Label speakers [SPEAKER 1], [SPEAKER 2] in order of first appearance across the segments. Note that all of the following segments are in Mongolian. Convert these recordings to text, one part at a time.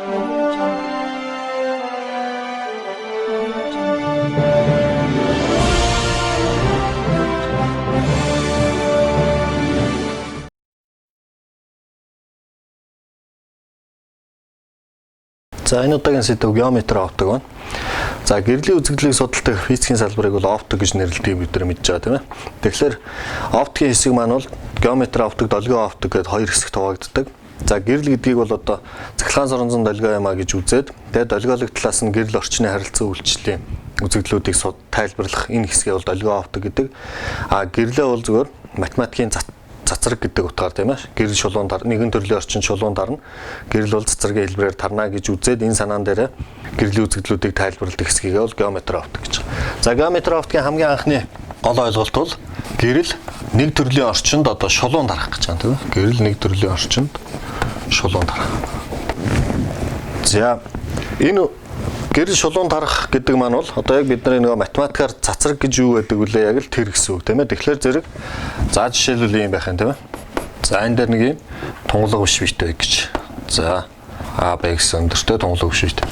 [SPEAKER 1] За энэ удаагийн сэдв геометри оптик байна. За гэрлийн үзэгдлийг судалдаг физикийн салбарыг бол оптик гэж нэрлэдэг бид нар мэдж байгаа тийм ээ. Тэгэхээр оптикийн хэсэг маань бол геометри оптик, долгион оптик гэдээ хоёр хэсэгт хуваагддаг. За гэрэл гэдгийг бол одоо цахилгаан соронзон долгион юм а гэж үзээд тэгээд долгиолог талаас нь гэрэл орчны харилцан үйлчлэлийн үзэгдлүүдийг тайлбарлах энэ хэсгийг бол долгион оптик гэдэг. А гэрлээ бол зөвхөн математикийн цацраг гэдэг утгаар тийм ээ. Гэрэл шулуун нэгэн төрлийн орчин шулуун дарна. Гэрэл бол цацрагийн хэлбэрээр тарна гэж үзээд энэ санаан дээр гэрлийн үзэгдлүүдийг тайлбарладаг хэсгийг бол геометри оптик гэж байна. За геометри оптикийн хамгийн анхны гол ойлголт бол гэрэл нэг төрлийн орчинд одоо шулуун дарах гэж байна тийм ээ. Гэрэл нэг төрлийн орчинд шулуун дарах. За энэ гэрэл шулуун дарах гэдэг маань бол одоо яг бидний нөгөө математикаар цацраг гэж юу гэдэг вүлээ яг л тэр гэсэн үг тийм ээ. Тэгэхээр зэрэг за жишээлбэл юм байх юм тийм ээ. За энэ дээр нэг юм тунгалаг биш бийтэй гэж. За А Б гэсэн өндөртэй тунгалаг биш бийтэй.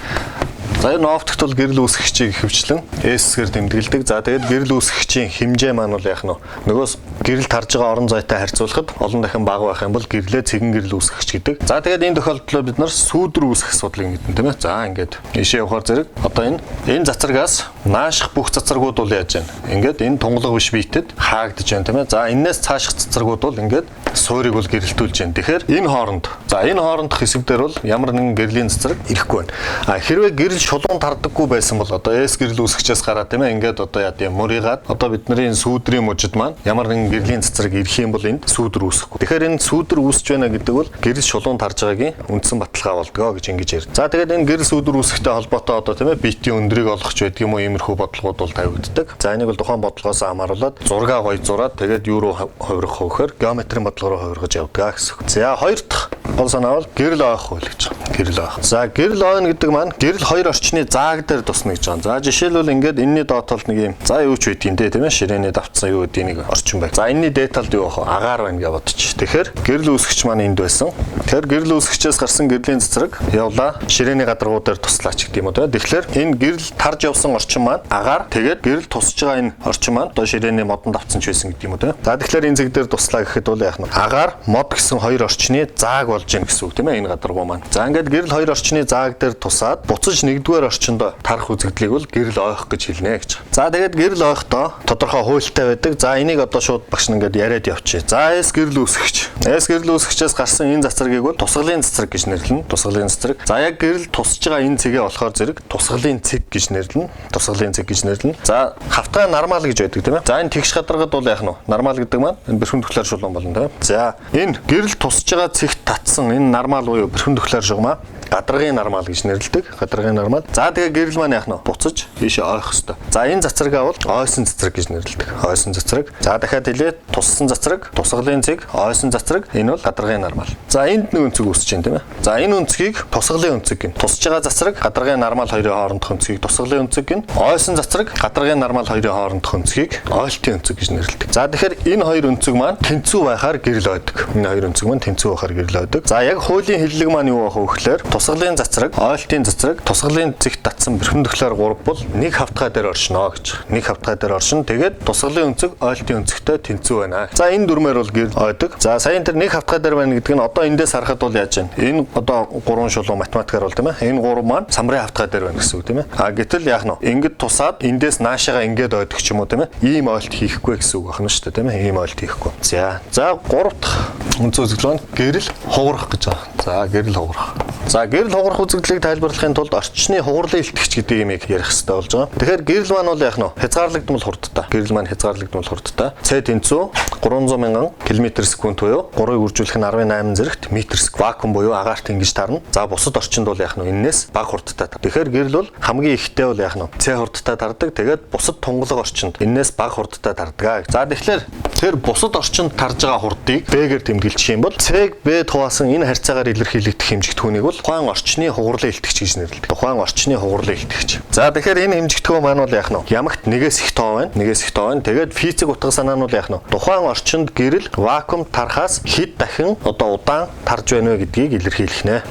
[SPEAKER 1] За энэ оптикт бол гэрэл үүсгэгчийг хөвчлэн S-гээр тэмдэглэдэг. За тэгээд гэрэл үүсгэгчийн хэмжээ маань бол яах нь нөгөөс гэрэл тарж байгаа орон зайтай харьцуулахад олон дахин бага байх юм бол гэрлээ цэгэн гэрэл үүсгэгч гэдэг. За тэгээд энэ тохиолдолд бид нар сүүдэр үүсгэх асуудлыг мэднэ тийм ээ. За ингээд ийшээ явахаар зэрэг одоо энэ цацрагаас нааших бүх цацрагууд бол яаж байна? Ингээд энэ тунгалаг биш бийтэд хаагдж байна тийм ээ. За энээс цааших цацрагууд бол ингээд суурийг бол гэрэлтүүлж байна. Тэгэхээр энэ хоорондох хэсэг дээр бол ямар нэгэн гэрлийн цацраг ирэхгүй байна. А хэрвээ гэрэл шулуун тардаггүй байсан бол одоо S гэрэл үүсгчээс гараад тийм ээ. Ингээд одоо яа гэм мөрийгаад одоо бидний сүүдрийн мужид маань ямар нэгэн гэрлийн цацраг ирэх юм бол энд сүүдэр үүсэхгүй. Тэгэхээр энэ сүүдэр үүсэж байна гэдэг бол гэрэл шулуун тарж байгаагийн үндсэн баталгаа болдгоо гэж ингэж ярив. За тэгээд энэ гэрэл сүүдэр үүсгэхтэй холбоотой одоо тийм ээ битийн өндрийг олгох ч байдаг юм уу иймэрхүү бодлогууд бол тавигддаг. За энийг бол тухайн бодлогоос хамааруулаад зургаа гоё зураад тэгээд юу руу хувирах хөвөхөр геометрийн бодлого руу хувиргаж явдаг гэсэн үг. За хоёр дахь гол санаа бол гэрэл ойх хууль гэж байна. Гэрэл ойх. За гэрэл ойно гэдэг маань гэрэл хоёр орчны зааг дээр тусна гэж байна. За жишээлбэл ингээд энэний доод талд нэг юм за юу ч байдгийн дээ тийм ээ ширээний давтсан юу гэдэг нэг орчин байна. За энэний дээд талд юу вэ? Агаар байна гэж бодчих. Тэгэхээр гэрэл үүсгэгч маань энд байсан. Тэгэхээр гэрэл үүсгэгчээс гарсан гэрлийн цэцрэг явлаа ширээний гадаргуу дээр туслаач гэдэг юм уу тийм ээ. Тэгэхээр энэ гэрэл тарж явсан орчин маань агаар тэгээд гэрэл тусж байгаа энэ орчин маань одоо ширээний модон давтсан ч байсан гэдэг юм уу тийм ээ. За тэгэхээр энэ зэг дээр туслаа гэхэд бол яах нь агаар мод гэсэн хоёр орчны зааг болж гин гэсэн үг тийм ээ энэ гадаргуу маань. За ингээд гэрэл хоёр орчны зааг дээр тусаад буцаж нэгдүгээр орчинд тарах үзэгдлийг бол гэрэл ойх гэж хэлнэ гэж. За тэгээд гэрэл ойхдоо тодорхой хуультай байдаг. За энийг одоо шууд багш нь ингээд яриад явчих. За S гэрэл үүсгэгч. S гэрэл үүсгэгчээс гарсан энэ цацрагийг бол тусгалын цацраг гэж нэрлэнэ. Тусгалын цацраг. За яг гэрэл тусж байгаа энэ цэгээ болохоор зэрэг тусгалын цэг гэж нэрлэнэ. Тусгалын цэг гэж нэрлэнэ. За хавтгай нормал гэж байдаг тийм ээ. За энэ тэгш гадаргад бол яах нь нормал гэдэг маань энэ перпендикуляр шулуун болно тийм ээ. За энэ гэрэл тусж байгаа цэгт татсан энэ нормал буюу перпендикуляр шугамаа гадаргын нормал гэж нэрлэдэг. Гадаргын нормал. За тэгээ гэрэл маань яах нь буцаж ийшээ ойх хэвээр. За энэ цацрагаа бол ойсон цацраг гэж нэрлэдэг. Ойсон цацраг. За дахиад хэлээ туссан цацраг, тусгалын цэг, ойсон цацраг. Энэ бол гадаргын нормал. За энд нэг өнцөг үүсэж байна тийм ээ. За энэ өнцгийг тусгалын өнцөг гин. Тусж байгаа цацраг, гадаргын нормал хоёрын хоорондох өнцгийг тусгалын өнцөг гин. Ойсон цацраг, гадаргын нормал хоёрын хоорондох өнцгийг ойлтын өнцөг гэж нэрлэдэг. За тэгэхээр энэ хоёр өнцөг маань тэнцүү байхаар гэрэл ойдог. Энэ хоёр өнцөг маань тэнцүү байхаар гэрэл ойдог. За яг хуулийн хэллэг маань юу байх вэ гэхээр тусгалын цацраг, ойлтын цацраг, тусгалын цэгт татсан перпендикуляр 3 бол нэг хавтгай дээр оршино гэж. Нэг хавтгай дээр оршин. Тэгээд тусгалын өнцөг ойлтын өнцөгтэй тэнцүү байна. За энэ дүрмээр бол гэрэл ойдог. За саяын тэр нэг хавтгай дээр байна гэдэг нь одоо эндээс харахад бол яаж байна? Энэ одоо 3 шулуун математикаар бол тийм ээ. Энэ 3 маань самрын хавтгай дээр байна гэсэн үг тийм ээ. А гэтэл яах нь? Ингээд тусаад эндээс наашаага ингээд ойдог ч юм уу тийм ээ. Ийм ойлт хийхгүй гэсэн үг байна шүү дээ тийм ээ. Ийм ойлт хийхгүй. За 3 дахь өнцөг үзэгдэл нь гэрэл хугарах гэж байна. За гэрэл хугарах. За гэрэл хугарах үзэгдлийг тайлбарлахын тулд орчны хугарлын илтгэгч гэдэг юмыг ярих хэрэгтэй болж байгаа. Тэгэхээр гэрэл маань бол яах нь? Хязгаарлагдмал хурдтай. Гэрэл маань хязгаарлагдмал хурдтай. С тэнцүү 300 мянган км/сек буюу 3-ыг үржүүлэх нь 18 зэрэгт м/сек вакуум буюу агаарт ингэж тарна. За бусад орчинд бол яах нь? Энээс бага хурдтай. Тэгэхээр гэрэл бол хамгийн ихтэй бол яах нь? С хурдтай тардаг. Тэгээд бусад тунгалаг орчинд энээс бага хурдтай тардаг. За тэгэхээр тэр бусад орчинд тарж байгаа хурдыг Б-гээр тэмдэглэж юм бол С-г Б-д хуваасан энэ харьцаагаар илэрхийлэгдэх хэмжигт түүнийг бол бол тухайн орчны хугарлын илтгэгч гэж нэрлэдэг. Тухайн орчны хугарлын илтгэгч. За тэгэхээр энэ хэмжигдэхүүн маань бол яах нь? Ямагт нэгээс их тоо байна. Нэгээс их тоо байна. Тэгээд физик утга санаа нь бол яах нь? Тухайн орчинд гэрэл вакуум тархаас хэд дахин удаан тарж байна вэ гэдгийг илэрхийлэх нэ.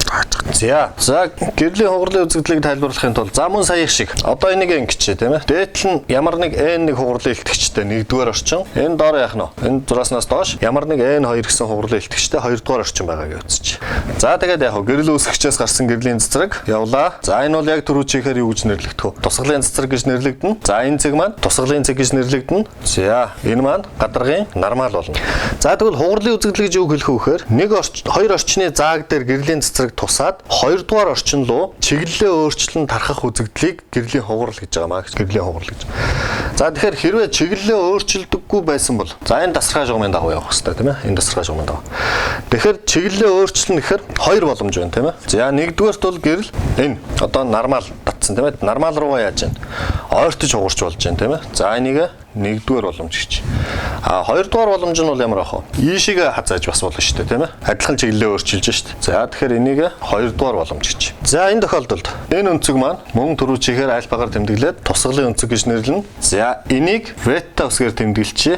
[SPEAKER 1] За гэрлийн хугарлын үзэгдлийг тайлбарлахын тулд за мөн сая шиг одоо энийг ингэчээ тийм ээ. Дээдл нь ямар нэг n1 хугарлын илтгэгчтэй 1-р орчин. Энэ доор яах нь? Энэ зурааснаас доош ямар нэг n2 гэсэн хугарлын илтгэгчтэй 2-р орчин байгаа гэж үзчих. За тэгээд яг гэрэл үүсгэгчээс гарсан гэрлийн цэцрэг явлаа. За энэ бол яг түрүү чихээр юу гэж нэрлэгдэх вэ? Тусгалын цэцрэг гэж нэрлэгдэнэ. За энэ цэг маань тусгалын цэг гэж нэрлэгдэнэ. За энэ маань гадаргын нормал болно. За тэгвэл хугарлын үзэгдэл гэж юу хэлэх вэ гэхээр хоёр орчны зааг дээр гэрлийн цэцрэг тусаад 2-р орчин руу чиглэлээ өөрчлөн тархах үзэгдлийг гэрлийн хугарал гэж байгаа маа. Гэрлийн хугарал гэж. За тэгэхээр хэрвээ чиглэлээ өөрчилдөггүй байсан бол за энэ тасархай жигмын дагуу явах хэрэгтэй тийм ээ. Энэ тасархай жигмын дагуу. Тэгэхээр чиглэлээ өөрчлөн гэхээр хоёр боломж байна тийм ээ. За нэгдүгээрт бол гэрэл энэ одоо нормал татсан тийм ээ. Нормал руугаа яаж байна? Ойртож хугарч болж байна тийм ээ. За энийг нэгдүгээр боломж гэж. А хоёрдугаар боломж нь бол ямар ах вэ? Ийшээ хазааж бас болно шүү дээ тийм ээ. Адилхан чиглэлээ өөрчилж шүү дээ. За тэгэхээр энийг хоёрдугаар боломж гэж. За энэ тохиолдолд энэ өнцөг маань мөн түрүү чихээр альфагаар тэмдэглээд тусгалын өнцөг гэж нэрлэнэ. За энийг бета үсгээр тэмдэглэчээ.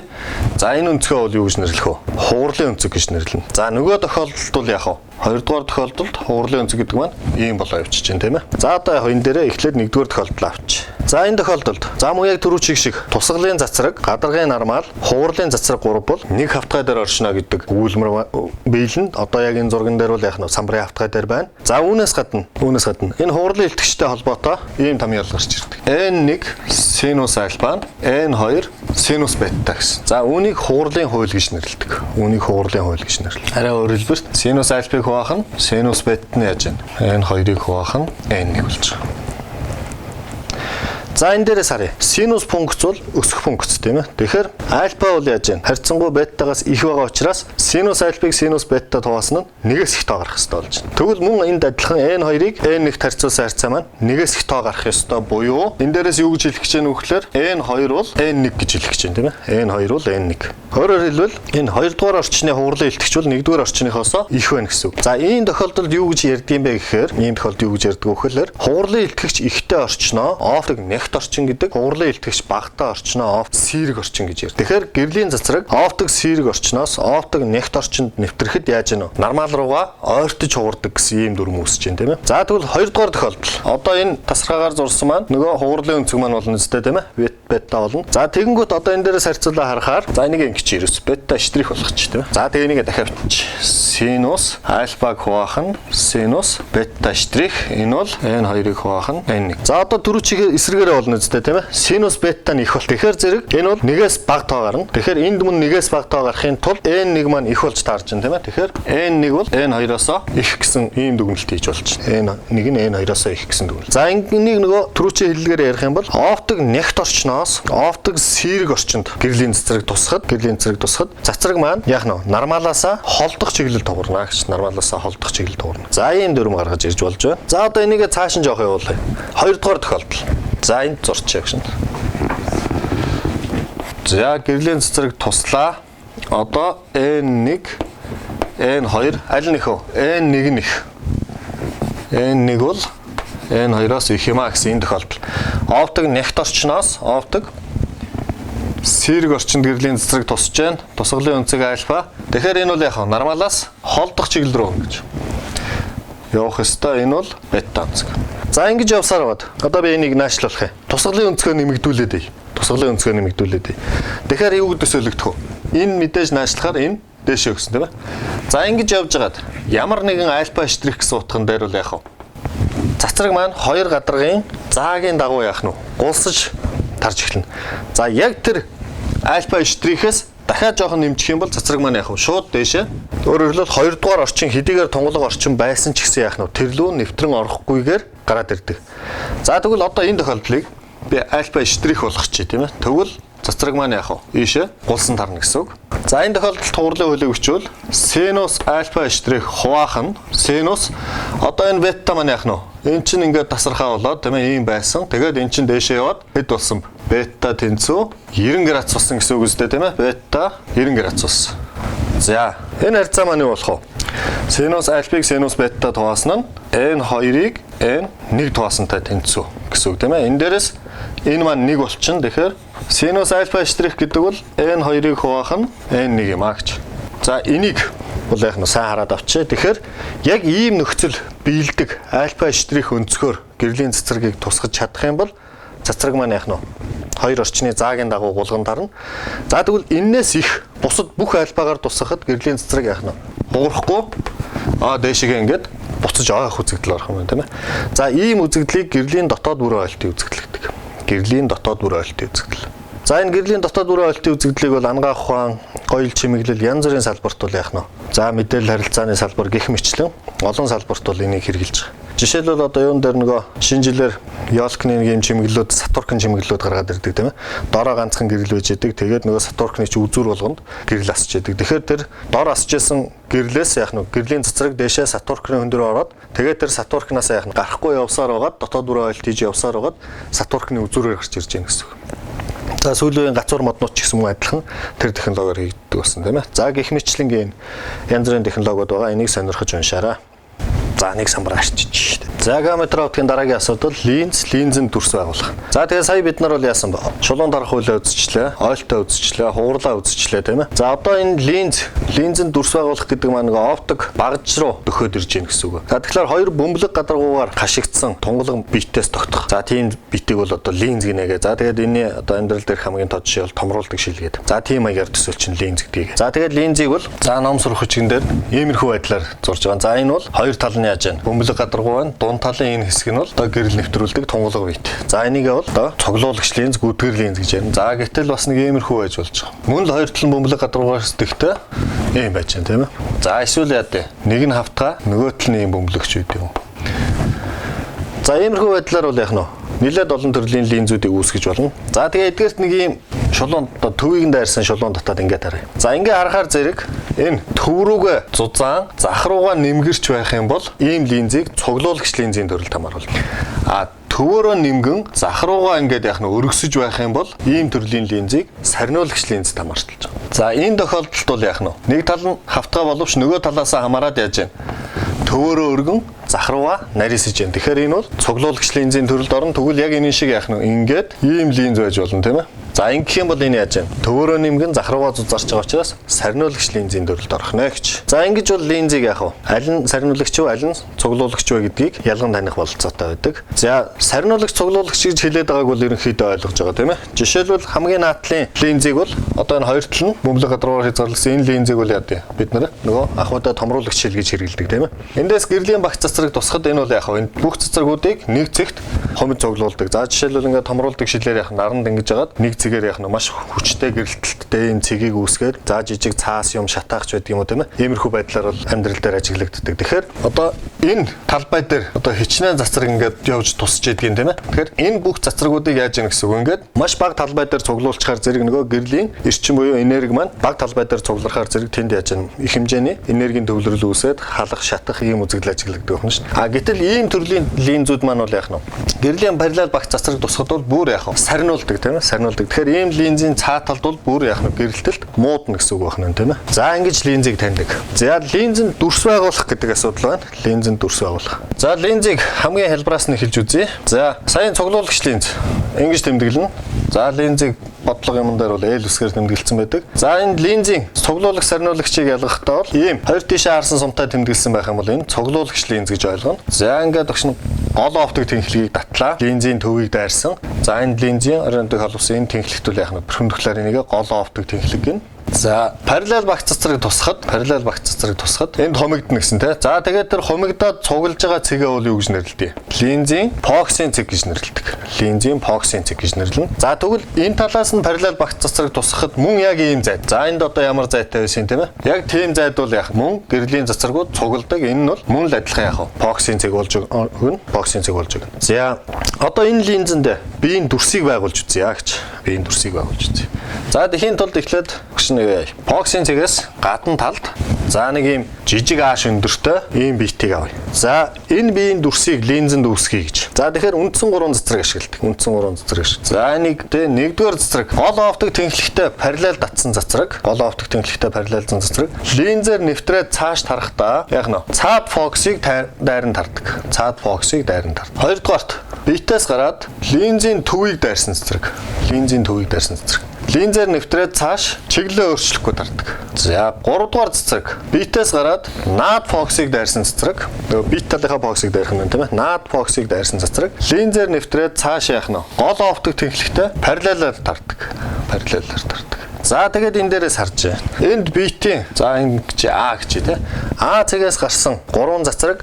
[SPEAKER 1] За энэ өнцгөө бол юу гэж нэрлэх вэ? Хугарлын өнцөг гэж нэрлэнэ. За нөгөө тохиолдолд бол яах вэ? Хоёрдугаар тохиолдолд хугарлын өнцөг гэдэг маань ийм болоо явчихж байна тийм ээ. За одоо яг энэ дээрээ эхлээд нэгдүгээр тохиолдол авч. За энэ тохиолдолд за мөн яг түрүү чих шиг тусгалын цацраг, гадаргын нормал, хугарлын цацраг 3 бол нэг хавтгай дээр оршино гэдэг өгүүлмэр биелэн одоо яг энэ зурган дээр бол яах нь самбарын хавтгай дээр байна. За үүнээс гадна энэ хугарлын илтгэгчтэй холбоотой ийм том ял гарч ирдэг. N1 синус альфа, N2 синус бета гэсэн. За үүнийг хугарлын хууль гэж нэрлэдэг. Үүнийг хугарлын хууль гэж нэрлэдэг. Арай өөрөөр хэлбэл синус альфыг хуваах нь синус бет нь яаж вэ? N2-ыг хуваах нь N1 болж байгаа. За энэ дээрээс харъя. Синус функц бол өсөх функц тийм ээ. Тэгэхээр альфа бол яаж вэ? Харьцангуй бетагаас их байгаа учраас синус альфыг синус бета хуваасан нь нэгээс их тоо гарах ёстой болж байна. Тэгвэл мөн энд адилхан n2-ыг n1-т харьцуулсан харьцаа маань нэгээс их тоо гарах ёстой буюу энэ дээрээс юу гэж хэлэх гэж байна вэ гэхээр n2 бол n1 гэж хэлэх гэж байна тийм ээ. n2 бол n1. Өөрөөр хэлбэл энэ 2-р орчны хугарлын илтгэгч бол 1-р орчныхоосоо их байна гэсэн үг. За энэ тохиолдолд юу гэж ярьдаг юм бэ гэхээр ийм тохиолдолд юу гэж ярьдаг вэ гэхээр хугарлын илтгэгч ихтэй орчноо офтог нягт орчин гэдэг, хугарлын илтгэгч багтаа орчноо офт сэрэг орчин гэж ярьдаг. Тэгэхээр гэрлийн цацраг офтог сэрэг орчноос офтог нягт орчинд нэвтрэхэд яаж гэнэ вэ? Нормал руугаа ойртож хугардаг гэсэн ийм дүрм үүсэж байна тийм ээ. За тэгвэл 2-р тохиолдол. Одоо энэ тасархаагаар зурсан маань нөгөө хугарлын өнцөг маань болно үстэй тийм ээ. Бета болно. За тэгэнгүүт одоо энэ дээрээс харьцуулаа харахаар за энийг ингэж ерөөс бета штрих болгочих тийм ээ. За тэгээ энийг дахиад синус альфаг хуваах нь синус бета штрих энэ бол n2-ыг хуваах нь n1. За одоо түрүү чигээр эсрэгээрээ болно үстэй тийм ээ. Синус бета нь их бол тэгэхээр зэрэг энэ бол нэгээс бага тоо гарна. Тэгэхээр энд мөн нэгээс бага тоо гарахын тулд n1 маань их болж таарч байна тийм ээ. Тэгэхээр n1 бол n2-оос их гэсэн ийм дүгнэлт хийж болж байна. n1 нь n2-оос их гэсэн дүгнэлт. За энийг нөгөө түрүүчийн хэллэгээр ярих юм бол офтог нягт орчноос офтог сэрэг орчинд гэрлийн цэцрэг тусахад цацраг маань яах нь нормалаасаа холдох чиглэл тугарна гэж нормалаасаа холдох чиглэл тугарна. За ийм дүрм гаргаж ирж болж байна. За одоо энийг цааш нь жоох явуулъя. 2-р тохиолдол. За энд зурчих гэж байна. За гэрлийн цэцрэг туслаа. Одоо n1 n2 аль нь их вэ? n1 нь их. n1 бол n2-оос их юм а гэсэн энэ тохиолдол. Офтог нягт орчноос офтог сэрэг орчинд гэрлийн цэцрэг тусж байна. Тусгалын өнцөг альфа. Тэгэхээр энэ бол яах вэ? Нормалаас холдох чиглэл рүү ингэж явах ёстой. Энэ бол бета өнцөг. За ингэж явсаар бод. Одоо би энийг наашлуулах юм. Тусгалын өнцгөө нэмэгдүүлээд ий. Тэгэхээр юу гэдээс өлөгдөх вэ? Энэ мэдээж наашлахаар энэ дээшээ өгсөн тийм ээ. За ингэж явж байгаад ямар нэгэн альфа штрих гэсэн утган дээр бол яах вэ? Цацраг маань хоёр гадаргын заагийн дагуу яах нь гулсаж тарж эхэлнэ. За яг тэр альфа штрихээс дахиад жоохон нэмчих юм бол цацраг маань яах вэ? Шууд дээшээ. Өөрөөр хэлбэл 2-р орчин хэдийгээр тунгалаг орчин байсан ч гэсэн яах нь тэр лүү нэвтрэн орохгүйгээр гараад ирдэг. За тэгвэл одоо энэ тохиолдлыг би альфа штрих болгох чи тийм ээ. Тэгвэл цацраг маань яах вэ? Ийшээ гулсан тарна гэсэн үг. За энэ тохиолдолд хугарлын хуулийг өчвөл синус альфа штрих хуваах нь синус одоо энэ бета маань яах нь вэ? Эн чинь ингээд тасархаа болоод тийм ээ ийм байсан. Тэгээд эн чинь дээшээ яваад хэд болсон? Бета тэнцүү 90 градус болсон гэсэн үг үстэй тийм ээ. Бета 90 градус болсон. За энэ харьцаа маань юу болох вэ? Синус альфыг синус бетад хуваасан нь n2-ыг n1 хуваасантай тэнцүү гэсэн үг тийм ээ. Энэ дээрээс энэ маань 1 болчихно. Тэгэхээр синус альфа штрих гэдэг бол n2-ыг хуваах нь n1 юм аа гэж. За энийг бол яг нь сайн хараад авчээ. Тэгэхээр яг ийм нөхцөл биелдэг альфа штрих өнцгөр гэрлийн цэцэргийг тусгаж чадах юм бол цэцэрэг маань яг нь хоёр орчны заагийн дагуу гулган тарна. За тэгвэл энээс их бусад бүх альфагаар тусгахад гэрлийн цэцэрэг яг нь хуурахгүй дээшгээ ингээд буцаж ойх үзэгдэл орох юм байна тийм ээ. За ийм үзэгдлийг гэрлийн дотоод бүрэн ойлтын үзэгдэл гэдэг. Гэрлийн дотоод бүрэн ойлтын үзэгдэл. За энэ гэрлийн дотоод бүрэн ойлтын үзэгдлийг бол ангаах ухаан, гоёл чимэглэл янз бүрийн салбарт бол яах нь. За мэдээлэл харилцааны салбар гэх мэтлэн олон салбарт бол энийг хэрэгжилж байгаа. Жишээлбэл одоо юун дээр нөгөө шинэ жилээр Ёлкны нэг юм чимэглэлүүд, Сатуркын чимэглэлүүд гаргаад ирдэг тийм ээ. Дороо ганцхан гэрэл байж идэг. Тэгээд нөгөө Сатуркны чи үзүүр болгонд гэрэл асч идэг. Тэгэхээр тэр дор асч исэн гэрлээс яах нь гэрлийн цэцрэг дээшээ Сатуркны хөн дээр ороод тэгээд тэр Сатуркнаас яах нь гарахгүй явсаар байгаад дотоод бүрэн ойлт хийж явсаар байгаад Сатуркны үзүүрээр гарч ирж байгаа гэсэн үг. За сүүлийн гацуур моднууд ч гэсэн мөн адилхан тэр технологиор хийгддэг болсон тийм ээ. За гэх мэтлэнгийн янз бүрийн технологиуд байгаа. Энийг сонирхож уншаарай. За нэг самбар арчиж шүү дээ. За геометри оптикийн дараагийн асуудал линзэн дүрс байгуулах. За тэгээ сая бид нар бол яасан бэ? Шулуун дарах хуулиа үзчихлээ, ойлтоо үзчихлээ, хуурлаа үзчихлээ тийм ээ. За одоо энэ линзэн дүрс байгуулах гэдэг маань нэг оптик багж руу дөхөөд ирж гин гэсэн үг. За тэгэхээр хоёр бөмбөлөг гадаргуугаар хашигдсан тунгалаг битээс тогтох. За тийм битийг бол одоо линз гинэгээ. За тэгээд энэ одоо амьдрал дээрх хамгийн тод жишээ бол томруулдаг шилгээд. За тийм маягаар төсөөлчин линз гэдгийг. За тэгээд линзийг бол за ном сурах хүчин дээр иймэрхүү байдлаар зурж байгаа. За энэ бол хоёр тал нь яаж байна? Бөмбөлөг гадаргуу байна. Дунд талын энэ хэсэг нь бол одоо гэрэл нэвтрүүлдэг тунгалаг бит. За энийгээ бол одоо цоглуулагч линз, гүйтгэр линз гэж ярина. За гэтэл бас нэг иймэрхүү байж болж байгаа. Мөн л хоёр талын бөмбөлөг гадаргуугаас дэхтэй ийм байж байна тийм ээ. За эсвэл яа дээ. Нэг нь хавтгаа, нөгөө тал нь ийм бөмбөлөгч үүд юм. За иймэрхүү байдлаар бол яах нь нэлээд олон төрлийн линзүүдийг үүсгэж болно. За тэгээ эдгээрт нэг ийм шулуун одоо төвийг дайрсан шулуун дотоод ингээд харъя. За ингээ харахаар зэрэг энэ төв рүүгээ зузаан зах руугаа нэмгэрч байх юм бол ийм линзийг цуглуулагч линзийн төрөлд хамааруулна. Төвөөрөө нэмгэн зах руугаа ингээд яах нь өргөсөж байх юм бол ийм төрлийн линзийг сарниулагч линзд хамаарчилж байгаа. За энэ тохиолдолд бол яах нь нэг тал нь хавтгай боловч нөгөө талаасаа хамаарад яаж байна? Төвөөрөө өргөн зах руугаа нарийсэж байна. Тэгэхээр энэ бол цуглуулагч линзийн төрөлд орно. Тэгвэл яг энэ шиг яах нь ингээд ийм линз байж болно тийм ээ. За ингэх юм бол энэ яаж вэ? Төвөөрөө нэмгэн зах руугаа зузаарч байгаа учраас сарниулагч линзийн төрөлд орох нэ гэж. За ингэж бол линзийг яах вэ? Аль нь сарниулагч вэ, аль нь цуглуулагч вэ гэдгийг ялган таних бололцоотой байдаг. За сарниулагч цуглуулагч гэж хэлээд байгааг бол ерөнхийдөө ойлгож байгаа тийм ээ. Жишээлбэл хамгийн наадлын линзийг бол одоо энэ хоёр тал нь бөмбөлөг гадаргуугаар хязгаарласан энэ линзийг бол яа вэ? Бид нар нөгөө анхудаа томруулагч шил гэж хэрэглэдэг тийм ээ. Эндээс гэрлийн багц цэцрэг тусахад энэ бол яах вэ? Бүх цэцрэгүүдийг нэг цэгт хомид цуглуулдаг. За жишээлбэл ингээд томруулдаг шилээр яах наранд ингэж жагаад нэг цэгээр яах нь маш хүчтэй гэрэлтэлттэй энэ цэгийг үүсгээд за жижиг цаас юм шатаагч байдаг юм уу тийм ээ. Иймэрхүү байдлаар бол амьдрал дээр ажиглагддаг. Тэгэхээр одоо энэ талбай дээр одоо хичнээн цэцрэг ингээд явж тусч яддаг юм тийм ээ. Тэгэхээр энэ бүх цэцрэгүүдийг яаж яах гэсэн үг ингээд маш бага талбай дээр цуглуулчихаар зэрэг нөгөө гэрлийн эрчим буюу энерги маань бага талбай дээр цугларахаар зэрэг тэнд яаж яах их хэмжээний энергийн төвлөрөл үүсээд халах шатах ийм үзэгдэл ажиглагддаг байна шүү дээ. Гэтэл ийм төрлийн линзүүд маань бол яах нь гэрлийн параллел багц цэцрэг тусахад бол бүр яах вэ? Сарниулдаг тийм ээ. Сарниулдаг. Тэгэхээр ийм линзийн цаа талд бол бүр яах нь гэрэлтэлт муудна гэсэн үг байна тийм ээ. За ингэж линзийг таньдаг. За линзэнд дүрс байгуулах гэдэг асуудал байна. Линзэнд дүрс байгуулах. За линзийг хамгийн хэлбараас нь хэлж үзье. За саяын цуглуулагч линз ингэж тэмдэглэнэ. За линзийг бодлого юм дээр бол L үсгээр тэмдэглэсэн байдаг. За энэ линзийн цуглуулагч сарниулагчийг ялгахдаа бол ийм хоёр тишээ харсан сумтай тэмдэглэсэн байх юм бол энэ цуглуулагч линз гэж ойлгоно. За ингээд огшин гол оптик тэнхлэгийг татлаа. Линзийн төвийг дайрсан. За энэ линзийн ориентыг холбосон энэ тэнхлэгт үл яах нь перпендикуляр энийг гол оптик тэнхлэг гэнэ. За параллел багц цэцрэг тусахад энд хумигдна гэсэн тий. За тэгээд тэр хумигдаад цуглаж байгаа цэгээ бол юу гэж нэрлэдэг? Линзийн фокусын цэг гэж нэрлэдэг. Линзийн фокусын цэг гэж нэрлэнэ. За тэгвэл энэ талаас нь параллел багц цэцрэг тусахад мөн яг ийм зайд. За энд одоо ямар зайтай байсан тийм ээ? Яг тийм зайд бол яах мөн гэрлийн цэцрэгүүд цугладаг. Энэ нь бол мөн л адилхан яах вэ? Фокусын цэг болж өгнө. Фокусын цэг болж өгнө. За одоо энэ линзэнд биеийн дүрсийг байгуулж үзье гэж. Биеийн дүрсийг байгуулж үзье. За тэхийн тулд эхлээд фокусын цэгээс гадна талд за нэг ийм жижиг ааш өндөртэй ийм биетийг авъя. За энэ биеийн дүрсийг линзэнд үүсгэе гэж. За тэгэхээр үндсэн 3 цэцрэг ашигладаг. Үндсэн 3 цэцрэг ашиг. За нэгдүгээр цэцрэг гол оптик тэнхлэгтэй параллел татсан цэцрэг. Гол оптик тэнхлэгтэй параллелзэн цэцрэг. Линзээр нэвтрээд цааш тарахдаа яг нь цаад фокусыг дайран тардаг. Цаад фокусыг дайран тардаг. Хоёрдугаарт битээс гараад линзийн төвийг дайрсан цэцрэг. Линзийн төвийг дайрсан цэцрэг. Линзээр нэвтрээд цааш чиглэлээ өөрчлөхгүй тардаг. За 3 дугаар цэцрэг. Битээс гараад наад фокусыг дайрсан цэцрэг. Нөгөө бит талынхаа фокусыг дайрах нь тийм ээ. Наад фокусыг дайрсан цэцрэг. Линзээр нэвтрээд цааш яах нь гол оптик тэнхлэгтэй параллелаар тардаг. Параллелаар тардаг. За тэгээд энэ дээрээс харж байна. Энд битийн за энэ гэж А гэж тий. А цэгээс гарсан 3 цэцрэг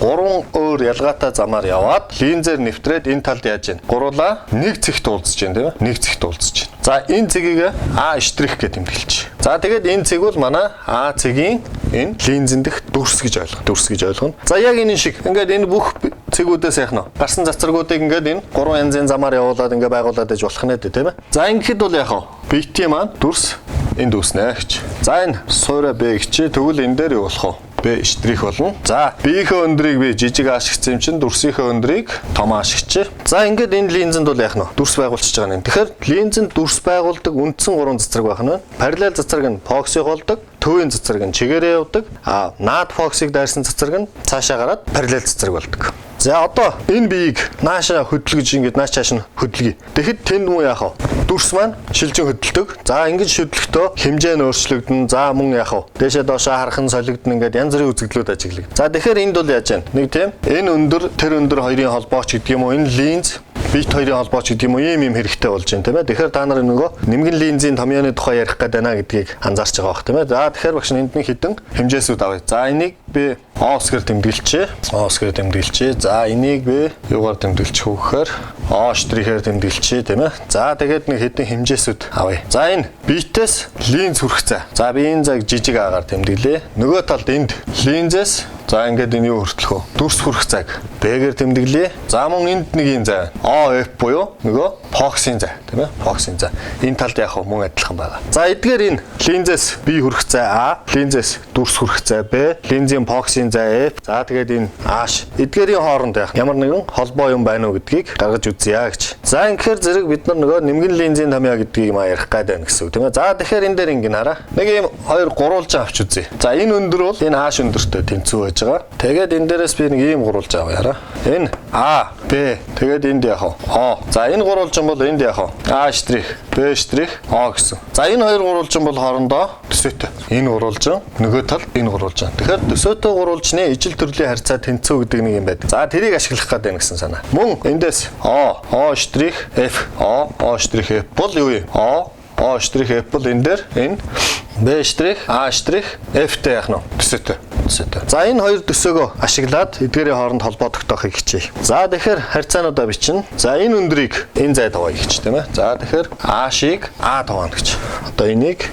[SPEAKER 1] 3 өөр ялгаатай замаар яваад линзээр нэвтрээд энэ талд яаж байна? Гуруула нэг цэгт уулзж байна тийм ээ. Нэг цэгт уулзж байна. За энэ цэгийг А' гэж тэмдэглэж. За тэгээд энэ цэг бол манай А цэгийн энэ линзэн дэх дүрс гэж ойлгох. Дүрс гэж ойлгоно. За яг энэ шиг ингээд энэ бүх цэгүүдээс яах нь гарсан цацрагуудыг ингээд энэ 3 янзын замаар явуулаад ингээд байгуулад иж болох нэ тийм ээ. За ингэхэд бол яах вэ? BT маань дүрс энд үүснэ гэж. За энэ суура B гэж тэгвэл энэ дээр юу болох вэ? B штрих болно. За B-ийн өндрийг би жижиг А ашигцсан юм чинь дүрсийнхээ өндрийг том А ашигч. За ингээд энэ линзэнд бол яах нь дүрс байгуулчихж байгаа юм. Тэгэхээр линзэнд дүрс байгуулдаг үндсэн 3 цэцрэг байх нь. Параллел цэцрэг нь фокусыг олдог, төвийн цэцрэг нь чигээрээ явдаг. Наад фокусыг дайрсан цэцрэг нь цаашаа гараад параллел цэцрэг болдог. За одоо энэ биеийг нааша хөдөлгөж ингээд нааш чааш нь хөдөлгөе. Тэгэхэд тэнд муу яах вэ? Дүрс маань шилжин хөдөлдөг. За ингэж хөдлөхдөө хэмжээ нь өөрчлөгдөн. За мөн яах вэ? Дээшээ доошоо харах нь солигдно ингээд янз бүрийн үзэгдлүүд ажиглагдана. За тэгэхээр энд бол яаж вэ? Нэг тийм энэ өндөр тэр өндөр хоёрын холбооч гэдэг юм уу? Энэ линз бит хоёрын холбооч гэдэг юм уу? Ийм хэрэгтэй болж байна тийм ээ. Тэгэхээр та нар нөгөө нэмгэн линзийн томьёоны тухай ярих гээд байна гэдгийг анзаарч байгаа бах тийм ээ. За тэгэхээр багш энд нэг хідэн хэмжээсүүд авъя. За энийг би О-сгээр тэмдэглэчээ. О-сгээр тэмдэглэчээ. За энийг би юугаар тэмдэглэж хөөхөөр O-штрихээр тэмдэглэчээ тийм ээ. За тэгээд нэг хэдэн хэмжээсүүд авъя. За энэ битээс линз хүрэх цай. За би энэ зайг жижиг агаар тэмдэглэе. Нөгөө талд энд линзээс за ингээд энэ юу хүртэлх вэ? Дүрс хүрэх цайг B-гээр тэмдэглэе. За мөн энд нэг юм зай. OF буюу нөгөө фокусын зай тийм ээ. Фокусын зай. Энэ талд яг мөн адилхан байгаа. За эдгээр энэ линзээс B хүрэх цай А, линзээс дүрс хүрэх цай Б, линзийн фокусын зай F. За тэгээд энэ H. Эдгээрийн хооронд ямар нэгэн холбоо юм байна уу гэдгийг гаргаж үзье гэж. За ингэхээр зэрэг бид нар нөгөө нэмгэн линзийн томьёо гэдгийг ярих гээд байна гэсэн үг тийм ээ. За тэгэхээр энэ дээр ингэ хараа. Нэг юм хоёр гурвуулжаа авч үзье. За энэ өндөр бол энэ H өндөртэй тэнцүү байж байгаа. Тэгээд энэ дээрээс би нэг ийм гурвуулж авъя хараа. Энэ А, Б. Тэгээд энд яах вэ? О. За энэ гурвуулжин бол энд яах вэ? А штрих, Б штрих, О гэсэн. За энэ хоёр гурвуулжин бол хоорондоо төсөөтэй. Энэ гурвуулжин, нөгөө тал энэ гурвуулжин. Тэгэхээр төсөөтэй гурвуулжны ижил төрлийн харьцаа тэнцүү гэдэг нэг юм байдаг. За тэрийг ашиглах гээд байна гэсэн санаа. Мөн эндээс О штрих, Ф, О штрих, Ф бол юу юм? О штрих, Ф бол энэ дээр энэ Б штрих, А штрих, F-тэй яах нь төсөөтэй. За энэ хоёр төсөөгөө ашиглаад эдгээрийн хооронд холбоо тогтоохыг хичээе. За тэгэхээр харьцаануудаа бичнэ. За энэ өндрийг энэ зай тавья гэж тийм ээ. За тэгэхээр А-шийг А тавьна гэж. Одоо энийг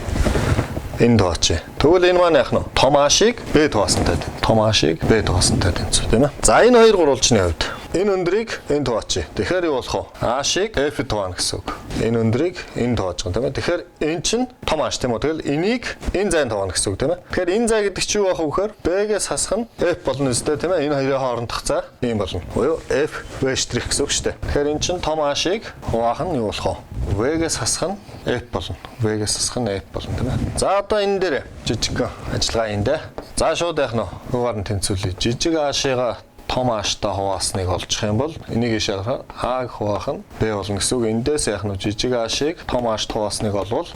[SPEAKER 1] энэ тооч. Тэгвэл энэ маань яах нь том А-шийг Б тооснтой байна. Том А-шийг Б тооснтой тэнцүү тийм ээ. За энэ хоёр гурвуулжны хувьд энэ өндрийг энэ тооч. Тэгэхээр юу болох вэ? А-шийг F тооно гэсэн үг. Энэ өндрийг энэ тоож байгаа тийм ээ. Тэгэхээр энэ чинь том H тийм үү. Тэгэл энийг энэ зайд тооно гэсэн үг тийм ээ. Тэгэхээр энэ зай гэдэг чинь юу байх вэ гэхээр B-гээс хасах нь F болно үстэй тийм ээ. Энэ хоёрын хоорондох цай ийм болно. Буюу F V' гэсэн үг шүү дээ. Тэгэхээр энэ чинь том H-ийг хуваах нь юу болох вэ? V-гээс хасах нь F болно. V-гээс хасах нь F болно тийм ээ. За одоо энэ дээр жижиг ажиллагаа энэ дээ. За шууд яах нь юугаар нь тэнцвүүлээ. Жижиг H-ыг том H-тай хуваасныг олчих юм бол энийг ишаарахаар А-г хуваах нь Б болно гэсэн үг. Эндээс яах нь жижиг H-ыг том H-т хуваасныг олвол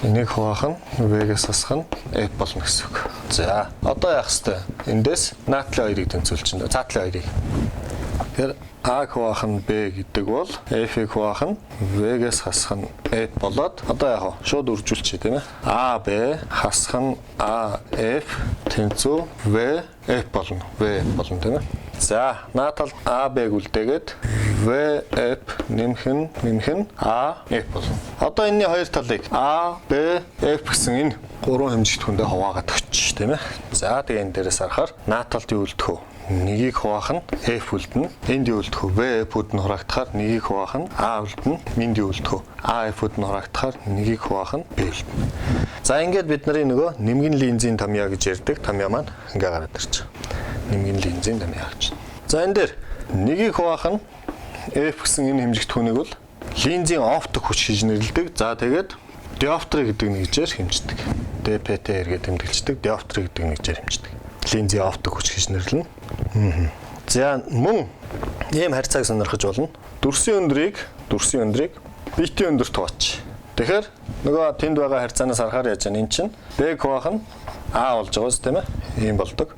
[SPEAKER 1] энийг хуваах нь V-гээс хасах нь F болно гэсэн үг. За одоо яах вэ? Эндээс наатлын хоёрыг тэнцвүүлчихнэ. Цаатлын хоёрыг. Тэгэхээр А-г хуваах нь Б гэдэг бол F-ийг хуваах нь V-гээс хасах нь F болоод одоо яах вэ? Шууд үржүүлчихье тийм ээ. А, Б хасах нь А, F тэнцүү V F болно. V болно тийм ээ. За, наатал А, Б-г үлдээгээд V, F нэмэх нь A, F болно. Одоо энэний хоёр талыг A, B, F гэсэн энэ гурван хэмжигдэхүүндээ хуваагаад өгч тийм ээ. За, тэгээ энэ дээрээс харахаар нааталд юу үлдэх вэ? Нэгийг хуваах нь F үлдэнэ. Энд юу үлдэх вэ? V, F-үүд нь хураагдахаар нэгийг хуваах нь A үлдэнэ. Энд юу үлдэх вэ? A, F-үүд нь хураагдахаар нэгийг хуваах нь B үлдэнэ. За, ингээд бид нарын нөгөө нэмгэн линзийн томьёо гэж ярьдаг томьёо маань ингээ гараад ирж байгаа. Нэмгэн линзийн томьёо гэж. За, энэ дээр Нэгийг хуваах нь F гэсэн энэ хэмжигт хүнийг бол линзийн оптик хүч гэж нэрлэдэг. За тэгээд диоптри гэдэг нэгжээр хэмждэг. DPTR гэдэг тэмдэглэдэг. Диоптри гэдэг нэгжээр хэмждэг. Линзийн оптик хүч гэж нэрлэнэ. За мөн ийм харьцааг сонирхож болно. Дүрсийн өндрийг битийн өндөрт хувач. Тэгэхээр нөгөө тэнд байгаа харьцаанаас харахаар яаж байна? Энд чинь B хуваах нь А болж байгаа тийм ээ? Ийм болдог.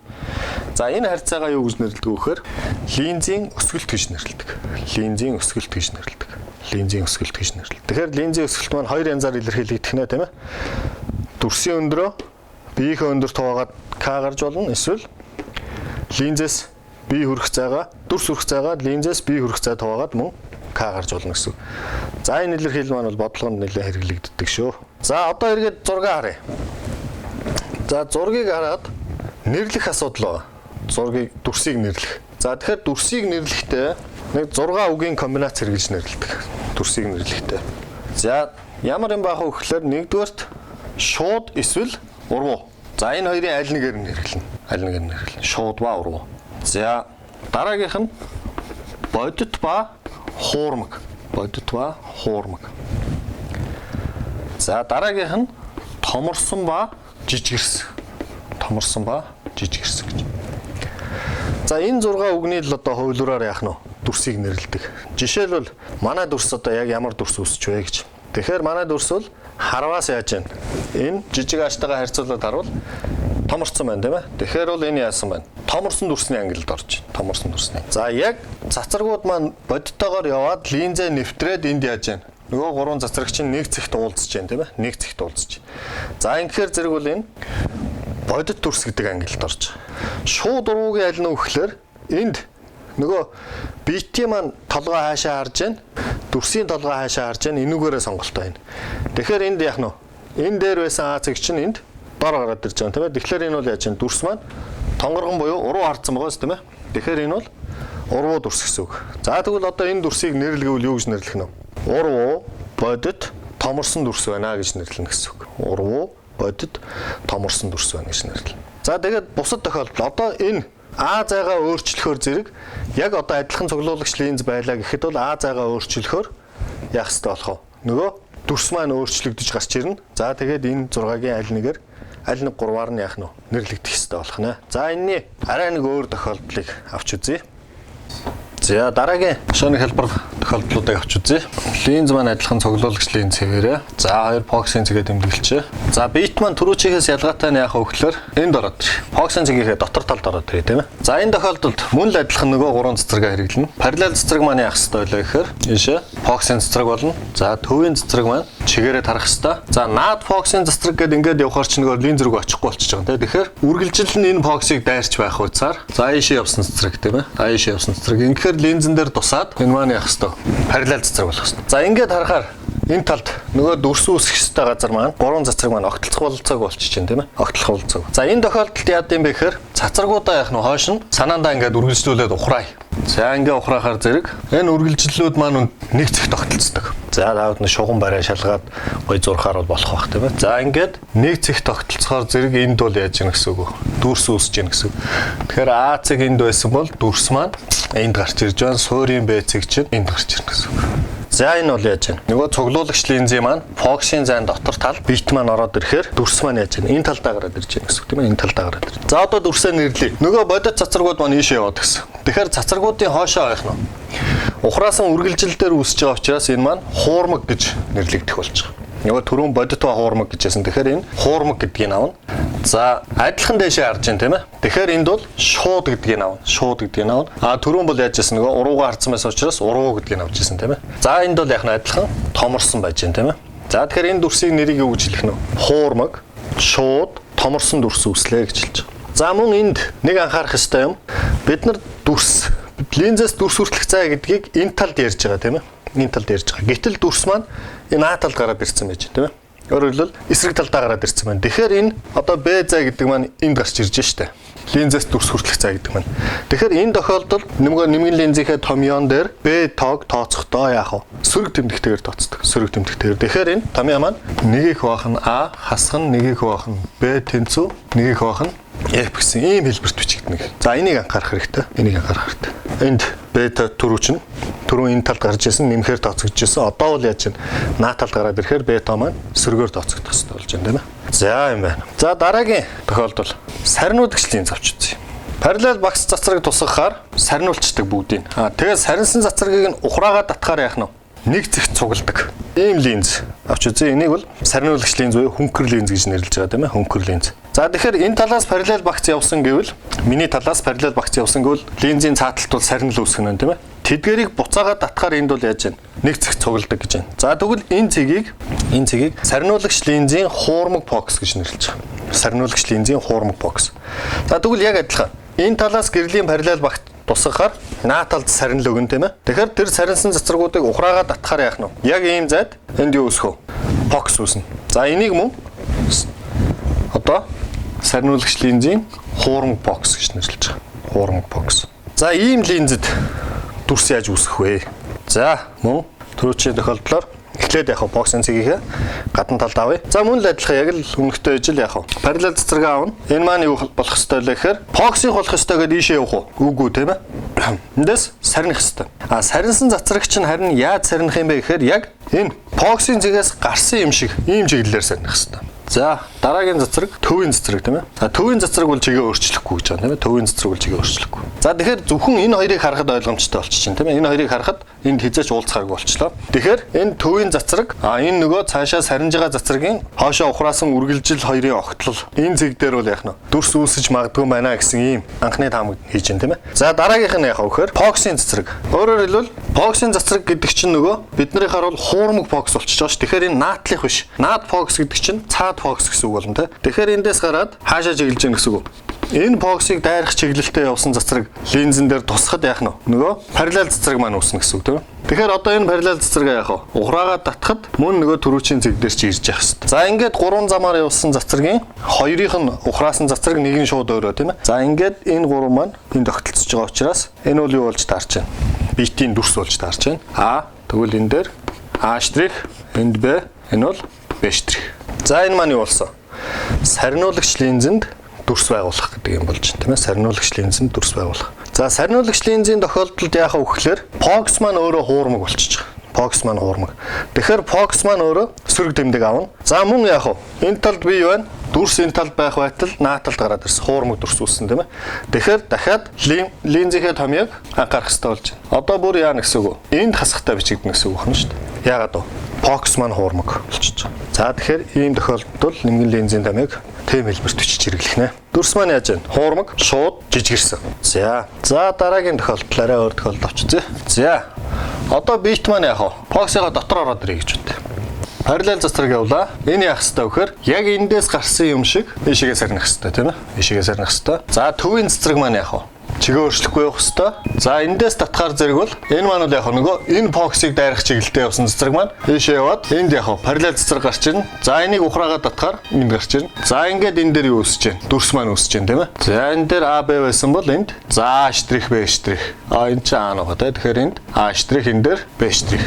[SPEAKER 1] За энэ харьцаагаа юу гэж нэрлэдэг вэ гэхээр линзийн өсгөлт гэж нэрлэдэг. Линзийн өсгөлт гэж нэрлэдэг. Тэгэхээр линзийн өсгөлт маань хоёр янзаар илэрхийлэгдэх нэ тийм ээ? Дүрсийн өндрөө B-ийн өндөрт хуваагаад К гарч болно. Эсвэл линзээс B хүрэх зайгаа, дүрс хүрэх зайгаа линзээс B хүрэх зайд хуваагаад мөн К гарч болно гэсэн. За энэ илэрхийлэл маань бол бодлогонд нэлээд хэрэглэгддэг шүү. За одоо эргээд зураг харъя. За зургийг хараад нэрлэх асуудал байна. Зургийг дүрсийг нэрлэх. За тэгэхээр дүрсийг нэрлэхдээ нэг 6 үгийн комбинац хэрэглэж нэрлэдэг. Дүрсийг нэрлэхдээ. За ямар юм баах вэ гэхээр нэгдүгээрт шууд эсвэл урвуу. За энэ хоёрын аль нэгээр нь нэрлэнэ. Шууд ба урвуу. За дараагийнх нь бодит ба хуурмаг. За дараагийнх нь томорсон ба жижигэрс гэж. За энэ 6 үгний л одоо хувилбараар яах нь дүрсийг нэрлэдэг. Жишээлбэл манай дүрс одоо яг ямар дүрс үүсч вэ гэж. Тэгэхээр манай дүрс бол харваас яаж байна? Энэ жижиг аажтайгаа харьцуулаад харвал томорсон байна тийм ээ. Тэгэхээр бол энэ яасан байна? Томорсон дүрсний ангилалд орж байна. Томорсон дүрсний. За яг цацрагууд маань бодитоогоор яваад линзээ нэвтрээд энд яаж байна? Нөгөө гурван цацраг чинь нэг цэгт уулзж байна тийм ээ. За ингэхээр зэрэг бол энэ бодит дүрс гэдэг ангилалд орж байгаа. Шууд уруугийн аль нь өгөхлөөр энд нөгөө битийн маань толгой хаашаа харж байна. Дүрсийн толгой хаашаа харж байна. Энүүгээрээ сонголтоо байна. Тэгэхээр энд яах нь вэ? Энэ дээр байсан А цэг чинь энд дор гараад ирж байгаа тийм ээ. Тэгэхээр энэ бол яаж байна? Дүрс маань тонгоргон буюу уруу хардсан байгаа шүү тийм ээ. Тэгэхээр энэ бол урвуу дүрс гэсэн үг. За тэгвэл одоо энэ дүрсийг нэрлэвэл юу гэж нэрлэх нь вэ? Урвуу, бодит, томорсон дүрс байна гэж нэрлэнэ гэсэн үг. Урвуу, бодит, томорсон дүрс байна гэж нэрлэнэ. За тэгээд бусад тохиолдол одоо энэ А зайгаа өөрчлөхөөр зэрэг яг одоо адилхан цуглуулагч линз байлаа гэхэд бол А зайгаа өөрчлөхөөр яах ёстой болох вэ? Нөгөө дүрс маань өөрчлөгдөж гарч ирнэ. За тэгээд энэ 6-гийн аль нэг 3-аар нь яах нь нэрлэгдэх ёстой болох нэ. За энэний арай нэг өөр тохиолдлыг авч үзье. За дараагийн шоны хэлбэр тохиолдлуудыг авч үзье. Линз маань адилхан цуглуулагч линз хэвээрээ. За хоёр фокусын цэгээ тэмдэглэжээ. За бит маань түрүүчигээс ялгаатай нь яах вэ гэхээр энд ороод ирэх. Фокусын цэгийнхээ дотор талд ороод ирээ тийм ээ. За энэ тохиолдолд мөн л адилхан нөгөө гурван цэцэрэгээ хэрэглэнэ. Параллел цэцэрэг маань яах ёстой вэ гэхээр ийшээ фокусын цэцэрэг болно. За төвийн цэцэрэг маань чигээрээ тарах ёстой. За наад фокусын цэцэрэг гэдээ ингээд явахаар ч нөгөө линз рүү очихгүй болчихж байгаа тийм. Тэгэхээр үргэлжил нь энэ фокусыг дайрч байх хуйцаар за ийшээ явсан цэцэрэг тийм ээ. Ийшээ явсан цэцэрэг. Тэгэхээр линзэн дээр тусаад энэ маань яах ёстой? Параллел цэцэрэг болох ёстой. За ингээд харахаар энэ талд нөгөө дүрс үүсэх ёстой газар маань гурван цэцэрэг маань огтлцох бололцоог болчих чинь тийм ээ. Огтлох бололцоог. За энэ тохиолдолд яад юм бэ гэхээр цацрагуудаа яах нь хойш нь санаандаа ингээд үргэлжлүүлээд ухраая. За ингээ ухраахаар зэрэг энэ үргэлжлэлүүд маань нэг цэгт огтлцдог. За давд нь шугам барай шалгаад гой зурхаар бол болох бах тийм ээ. За ингээд нэг цэгт огтлцохоор зэрэг энд бол яаж яах гэсэн үг вэ? Дүрс үүсэж гин гэсэн. Тэгэхээр А цэг энд байсан бол дүрс маань энд гарч ирж байна. Суурийн Б цэг чинь энд гарч ирнэ гэсэн үг. За энэ бол яаж байна? Нөгөө цуглуулагч линзийн маань фокусын зайн дотор тал бит маань ороод ирэхээр дүрс маань яаж байна? Энэ талдаа гараад ирж байна гэсэн үг тийм ээ. Энэ талдаа гараад ирж. За одоо дүрсээ нэрлэе. Нөгөө бодит цацрагууд маань ийшээ яваад гэсэн. Тэгэхээр цацрагуудын хоошоо байх нь. Ухраасан үргэлжилтээр үүсэж байгаа учраас энэ маань хуурмаг гэж нэрлэгдэх болж байгаа. Нөгөө түрүүн бодит ба хуурмаг гэжсэн. Тэгэхээр энэ хуурмаг гэдгийг авна. За адилхан дэшээ харж байна тийм ээ. Тэгэхээр энд бол шууд гэдгийг авна. А түрүүн бол яаж яасан нөгөө уруугаа харсан байсан учраас уруу гэдгийг авч ирсэн тийм ээ. За энд бол яг нь адилхан томорсон байж байна тийм ээ. За тэгэхээр энэ дүрсийн нэрийг юу гэж хэлэх нь вэ? Хуурмаг, шууд, томорсон дүрс үүслээ гэж хэлж байгаа. За мөн энд нэг анхаарах ёстой юм. Бид нар дүрс линзээс дүрс хүртэлх цай гэдгийг энэ талд ярьж байгаа тийм ээ. Энэ талд ярьж байгаа. Гэтэл дүрс маань энэ А талд гараад ирсэн байж тийм ээ. Өөрөөр хэлбэл эсрэг талдаа гараад ирсэн байна. Тэгэхээр энэ одоо Б зай гэдэг маань энд гарч ирж штэ. Линзээс дүрс хүртэлх цай гэдэг маань. Тэгэхээр энэ тохиолдолд нэмгэн линзийнхээ томьёон дээр Б тоог тооцохдоо яах вэ? Сөрөг тэмдэгтэйгээр тооцдог. Сөрөг тэмдэгтэйгээр. Тэгэхээр энэ томьёо маань нэгийг хуваах нь А, хасах нь нэгийг хуваах нь Б тэнцүү, нэгийг хуваах нь F гэсэн ийм хэлбэрт бичигдэнэ. За энийг анхаарах хэрэгтэй. Энд бета түрүү чинь түрүү энэ талд гарч ирсэн нэмэхээр тооцогдож ирсэн. Одоо бол яаж чинь наа талд гараад ирэхээр бета маань сөргөөр тооцогдох хэрэгтэй болж байна тийм ээ. За юм байна. За дараагийн тохиолдол сарниулагчлийн завч үзье. Параллел багц цацраг тусгахаар сарниулцдаг бүгдийг. Тэгээд сарнсан цацрагийг нь ухраагаад татахаар яах нь нэг зэгт цугладаг. Ийм линз авч үзье. Энийг бол сарниулагч линз буюу хөнкөр линз гэж нэрлэж байгаа тийм ээ. Хөнкөр линз. За тэгэхээр энэ талаас параллел багц явсан гэвэл миний талаас параллел багц явсан гэвэл линзийн цааталт бол сарнил үүсгэнэ тийм ээ. Тэдгэрийг буцаагаад татахаар энд бол яаж байна? Нэг зэгт цугладаг гэж байна. За тэгвэл энэ цэгийг сарниулагч линзийн хуурмаг фокус гэж нэрлэж байгаа. Сарниулагч линзийн хуурмаг фокус. За тэгвэл яг адилхан. Энэ талаас гэрлийн параллел багт тусгахаар наа талд сарнил өгнө тийм ээ. Тэгэхээр тэр сарнилсан цацрагуудыг ухраагаад татахаар яах нь вэ? Яг ийм зайд энд юу үүсэх вэ? Фокус үүснэ. За энийг мөн одоо сарниулагч линзийн хуурмаг фокус гэж нэрлэж байгаа. Хуурмаг фокус. За ийм линзэд дүрс яаж үүсэх вэ? За мөн түрүүчийн тохиолдлоор эхлээд яг боксын цэгийг гадна талд авъя. За мөн л адилхан яг л өмнөхтэй ижил яг параллел цэцрэг аавна. Энэ маань юу болох ёстой вэ гэхээр боксыг болох ёстой гэдээ ийшээ явах уу? Үгүй тийм ээ. Эндээс сарних ёстой. Сарнсан цэцрэг чинь харин яаж сарних юм бэ гэхээр яг энэ боксын цэгээс гарсан юм шиг ийм чиглэлээр сарних ёстой. За дараагийн цэцрэг төвийн цэцрэг тийм ээ. Төвийн цэцрэг бол чигээ өөрчлөхгүй гэж байна тийм ээ. Төвийн цэцрэг бол чигээ өөрчлөхгүй. За тэгэхээр зөвхөн энэ хоёрыг харахад ойлгомжтой болчихно тийм ээ. Энэ хоёрыг харахад энд хизээч уулзахааргүй болчлоо. Тэгэхээр энэ төвийн цэцрэг энэ нөгөө цаашаа сарниж байгаа цэцрэгийн хоошоо ухраасан үргэлжил хоёрын огтлол энэ зэг дээр бол яах нь дүрс үүсэж магадгүй байна гэсэн ийм анхны таамаг хийж байна тийм ээ. За дараагийнх нь яах вэ гэхээр фокусын цэцрэг. Өөрөөр хэлбэл фокусын цэцрэг гэдэг чинь нөгөө биднийхээ харуул хуурмаг фокус болчихж байгаа ш. Тэгэхээр энэ наадлих биш. Наад фокус гэдэг чинь цаад фокус гэсэн үг болно те. Тэгэхээр эндээс гараад хаашаа чиглэж гэнэ гэсэн үг. Энэ фокусыг дайрах чиглэлтэй явсан цэцрэг линзэн дээр тусахад яах нь нөгөө параллел цэцрэг маань үүснэ гэсэн үг тийм. Тэгэхээр одоо энэ параллел цэцрэг яах вэ? Ухраагаад татахад мөн нөгөө түрүүчийн цэг дээр чи ирж явах хэрэгтэй. За ингээд гурван замаар явсан цэцрэгийн хоёрыг нь ухраасан цэцрэг нэг нь шууд өөрөө тийм ээ. За ингээд энэ гурван маань энд тогтолцож байгаа учраас энэ бол юу болж таарч байна? Битийн дүрс болж таарч байна. Тэгвэл энэ дээр А', энд Б, энэ бол Б'. За энэ маань юу болсон? Сарниулагч линзэнд дүрс байгуулах гэдэг юм болж байна тийм ээ. Сарниулагч линзэнд дүрс байгуулах. За сарниулагч линзийн тохиолдолд яах вэ гэхээр фокус маань өөрөө хуурмаг болчихж байгаа. Фокус маань хуурмаг. Тэгэхээр фокус маань өөрөө сөрөг тэмдэг авна. За мөн яах вэ? Энэ талд би юу байна? Дүрс энэ талд байх байтал наа талд гараад ирсэн хуурмаг дүрс үүссэн тийм ээ. Тэгэхээр дахиад линзийнхээ томьёог анхаарах хэрэгтэй болж байна. Одоо бүр яана гэсэн үг вэ? Энд хасахтай бичигдэнэ гэсэн үг байна шүү дээ. Яагаад вэ? Фокус маань хуурмаг болчихж байгаа. За тэгэхээр ийм тохиолдолд нэмгэн линзийн томьёог тэм хэлбэрт бичиж хэрэглэнэ. Дүрс маань яаж вэ? Хуурмаг, шууд, жижигэрсэн. За дараагийн тохиолдол арай өөр тохиолдол авч үзье. За одоо бит маань яах вэ? Фокусыгаа дотор ороод ирэй гэж байна. Параллел цэцрэг явлаа. Энэ яах ёстой вэ гэхээр яг эндээс гарсан юм шиг ийшээгээ сарних ёстой тийм ээ. Ийшээгээ сарних ёстой. За төвийн цэцрэг маань яах вэ? Чигээ өөрчлөхгүй явах ёстой. За эндээс татахаар зэрэг бол энэ маань бол яг нөгөө энэ фокусыг дайрах чиглэлтэй явсан цэцрэг маань ийшээ яваад энд яг параллел цэцрэг гарч ирнэ. За энийг ухраагаад татахаар энд гарч ирнэ. За ингээд энэ дээр юу үүсэж байна? Дүрс маань үүсэж байна тийм ээ. За энэ дээр А Б байсан бол энд за штрих Б штрих. Энэ ч А нөгөө тийм. Тэгэхээр энд А штрих энэ дээр Б штрих.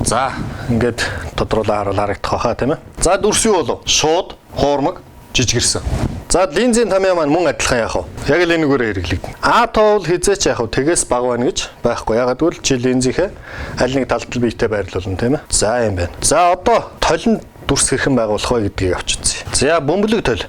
[SPEAKER 1] За ингээд тодруулаа харуул харагдах байхаа тийм ээ. За дүрс юу болов? Шууд, хуурмаг, жижигэрсэн. За линзийн томьёо маань мөн адилхан яах вэ? Яг л энэгээр хэрэглэгдэнэ. А тоовол хизээч яах вэ? Тэгээс бага байна гэж байхгүй. Ягаад гэвэл чи линзийнхээ аль нэг талд биетэй байрлуулна тийм ээ. За юм байна. За одоо толинд дүрс хэрхэн байгуулах вэ гэдгийг авч үзье. За бөмбөлөг толь.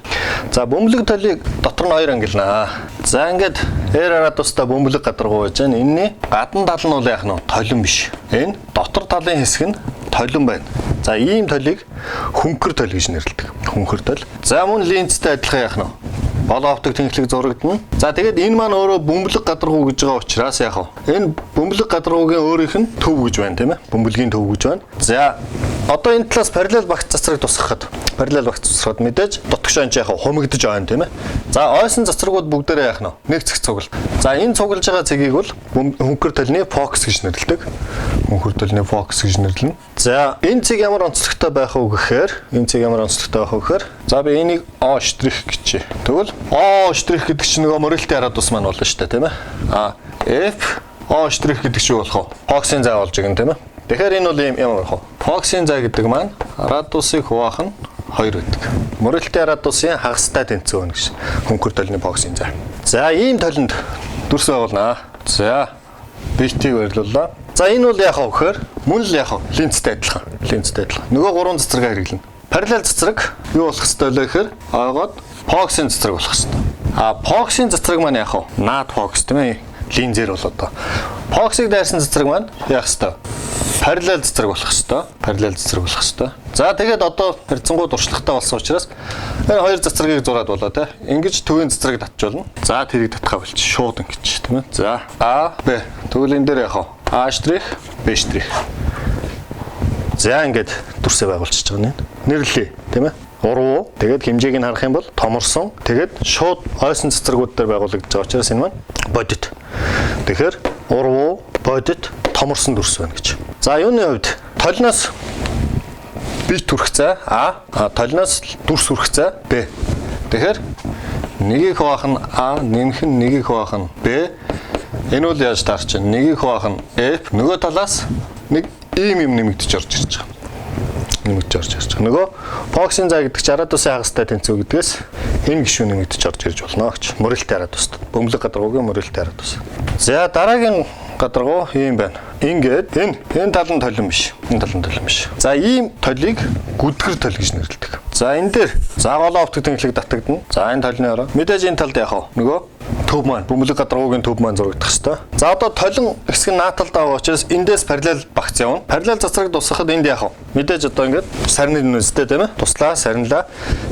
[SPEAKER 1] За бөмбөлөг толийг дотор нь хоёр ангилнаа. За ингээд радиустай бөмбөлөг гадаргуу байж байна. Энэний гадна тал нь бол яах нь толин биш. Энэ дотор талын хэсэг нь толин байна. За ийм толийг хөнкөр толь гэж нэрлэдэг. Хөнкөр толь. За мөн линзтэй адилхан яах нь болоо оптик тэнхлэг зурагдана. За тэгээд энэ маань өөрөө бөмбөлөг гадаргуу гэж байгаа учраас яах вэ? Энэ бөмбөлөг гадаргуугийн өөрийнх нь төв гэж байна тийм ээ. Бөмбөлгийн төв гэж байна. За одоо энэ талаас параллел багц цацраг тусгахад мэдээж дутагш анч яах вэ? Хумигдож байна тийм ээ. За ойсон цацрагууд бүгдээрээ яах нь нэг цэг цугл. За энэ цуглаж байгаа цэгийг бол хөнкөр толны фокус гэж нэрлэдэг. Хөнкөр толны фокус гэж нэрлэнэ. За энэ цэг ямар онцлогтой байх вэ гэхээр за би энийг O' гэчээ. Тэгвэл O' гэдэг чинь нөгөө морилтын радиус маань болно шүү дээ тийм ээ. F O' гэдэг чинь болох фокусын зай болж байгаа юм тийм ээ. Тэгэхээр энэ бол ямар болох вэ? Фокусын зай гэдэг маань радиусыг хуваах нь 2 гэдэг. Морилтын радиусын хагастай тэнцвэр гэж хөнкөр толны фокусын зай. За ийм толинд дүрс байгуулнаа. За Битийг барилууллаа. За энэ бол яах вэ гэхээр мөн л яах вэ? Линзтэй адилхан. Нөгөө гурван цэцэргээ хэрэглэнэ. Параллел цэцэрэг юу болох ёстой вэ гэхээр агаад фоксын цэцэрэг болох ёстой. Фоксын цэцэрэг маань яах вэ? Наад фокс тийм ээ. Линзээр бол одоо. Фоксыг дайрсан цэцэрэг маань яах ёстой? Параллел цэцэрэг болох ёстой. За тэгээд одоо харьцангуй туршлагатай болсон учраас энэ хоёр цэцэрэгийг зураад болоо те. Ингэж төвийн цэцэрэг татчихвол. За тэрийг татхаа болчих. Шууд ингэж тийм ээ. За А, Б. Тэгвэл энэ дээр яах вэ? А', Б'. За ингэж дүрсээ байгуулчихж байгаа нь. Нэрлэе тийм ээ. Урвуу. Тэгээд хэмжээг нь харах юм бол томорсон. Тэгээд шууд ойсон цэцэргүүд дээр байгуулагдаж байгаа учраас энэ маань бодит. Тэгэхээр урвуу, бодит, томорсон дүрс байна гэж. За юуны хувьд толиноос бит хүрэх цай А, толиноос дүрс хүрэх цай Б. Тэгэхээр нэгийг хуваах нь А, нэмэх нь нэгийг хуваах нь Б. Энэ бол яаж таарч байна? Нэгийг хуваах нь F. Нөгөө талаас нэг ийм юм нэмэгдэж орж ирж байгаа. Нөгөө фоксын зай гэдэг чинь араад усын хагастай тэнцүү гэдгээс энэ гишүүн нэмэгдэж орж ирж болно гэж. Мөрөлтэй араад ус. Бөмбөлөг гадаргуугийн мөрөлтэй араад ус. За дараагийн гадаргуу ийм байна. Ингээд энэ тал нь толин биш. За ийм толийг гүдгэр тол гэж нэрлэдэг. За энэ дээр зааголоо оптик тэнхлэг татагдана. За энэ толны ороо. Мэдээж энэ талд яах вэ? Нөгөө төв маань бөмбөлөг гадаргуугийн төв маань зурагдах хэвээр. За одоо толин хэсэг нь нааталд байгаа учраас эндээс параллел багц явна. Параллел цацраг дуусгахад энд яах вэ? Мэдээж одоо ингээд сарны нүстэй тийм ээ. Туслаа, сарнилаа.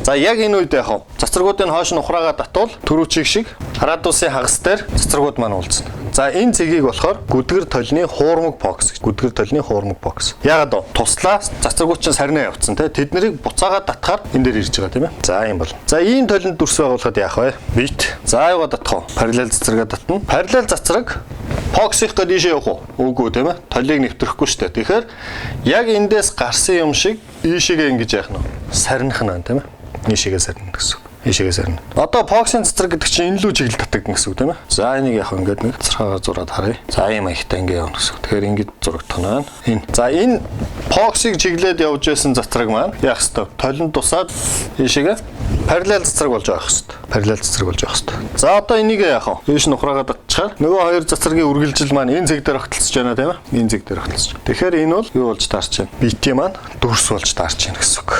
[SPEAKER 1] За яг энэ үед яах вэ? Цацрагуудын хойш нь ухраагаа татвал түрүүчиг шиг араад усын хагас дээр цацрагууд маань уулзна. За энэ цэгийг болохоор гүдгэр толны хуурмаг фокус гэж. Яагаад вэ? Туслаа цацрагууд чинь сарнаа явцсан тийм ээ. Тэд нарыг буцаагаад татахаар энэ дээр ирж байгаа тийм ээ. За юм бол. За ийм толинд дүрс байгуулахад яах вэ? Бит. За юугаа татах вэ? Параллел цацрагаа татна. Параллел цацраг фокусыг дэшээ явах уу? Үгүй тийм ээ. Толийг нэвтрэхгүй шүү дээ. Тэгэхээр яг эндээс гарсан юм шиг ийшээгээ ингэж яах нь вэ? Сарних нь тийм ээ. Ийшээгээ сарнах гэсэн. Одоо фоксын цэцэрэг гэдэг чинь энэ лүү чиглэл татагдана гэсэн үг тийм ээ. За энийг яг ингээд нэг цархаагаар зураад харъя. За ийм маягтай ингээд явна гэсэн үг. Тэгэхээр ингэж зурагдах нь байна. Энэ. За энэ фоксыг чиглээд явж байсан цэцэрэг маань яах ёстой? Толинд тусаад ийшээгээ параллел цэцэрэг болж авах ёстой. За одоо энийг яах вэ? Ийш нухраагаа татчихаар нөгөө хоёр цэцэргийн үргэлжил маань энэ зэг дээр огтлсож байна тийм ээ. Тэгэхээр энэ бол юу болж таарч байна? BT маань дүрс болж таарч байна гэсэн үг.